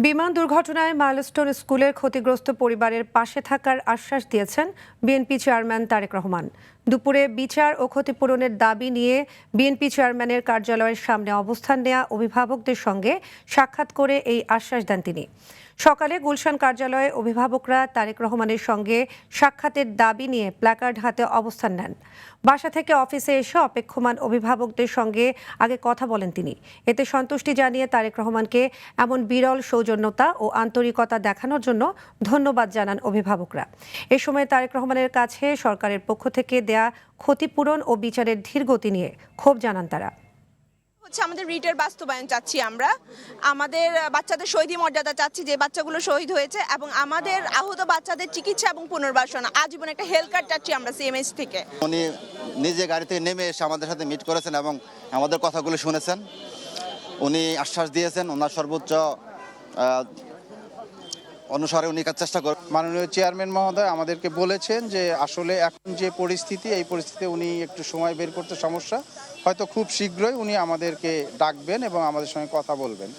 বিমান দুর্ঘটনায় মাইলস্টোন স্কুলের ক্ষতিগ্রস্ত পরিবারের পাশে থাকার আশ্বাস দিয়েছেন বিএনপি চেয়ারম্যান তারেক রহমান। দুপুরে বিচার ও ক্ষতিপূরণের দাবি নিয়ে বিএনপি চেয়ারম্যানের কার্যালয়ের সামনে অবস্থান নেওয়া অভিভাবকদের সঙ্গে সাক্ষাৎ করে এই আশ্বাস দেন তিনি। সকালে গুলশান কার্যালয়ে অভিভাবকরা তারেক রহমানের সঙ্গে সাক্ষাতের দাবি নিয়ে প্ল্যাকার্ড হাতে অবস্থান নেন। বাসা থেকে অফিসে এসে অপেক্ষমান অভিভাবকদের সঙ্গে আগে কথা বলেন তিনি। এতে সন্তুষ্টি জানিয়ে তারেক রহমানকে এমন বিরল সৌজন্যতা ও আন্তরিকতা দেখানোর জন্য ধন্যবাদ জানান অভিভাবকরা। এ সময় তারেক রহমানের কাছে সরকারের পক্ষ থেকে দেয়া ক্ষতিপূরণ ও বিচারের ধীরগতি নিয়ে ক্ষোভ জানান তারা। আমাদের রিটের বাস্তবায়ন চাচ্ছি, আমরা আমাদের বাচ্চাদের শহীদ মর্যাদা চাচ্ছি, যে বাচ্চাগুলো শহীদ হয়েছে, এবং আমাদের আহত বাচ্চাদের চিকিৎসা এবং পুনর্বাসন আজীবন একটা হেলথ কার্ড চাচ্ছি আমরা সিএমএস থেকে। উনি নিজে গাড়ি থেকে নেমে এসে আমাদের সাথে মিট করেছেন এবং আমাদের কথাগুলো শুনেছেন। উনি আশ্বাস দিয়েছেন ওনার সর্বোচ্চ অনুসারে উনি কাজ চেষ্টা করেন। মাননীয় চেয়ারম্যান মহোদয় আমাদেরকে বলেছেন যে আসলে এখন যে পরিস্থিতি, এই পরিস্থিতিতে উনি একটু সময় বের করতে সমস্যা, হয়তো খুব শীঘ্রই উনি আমাদেরকে ডাকবেন এবং আমাদের সঙ্গে কথা বলবেন।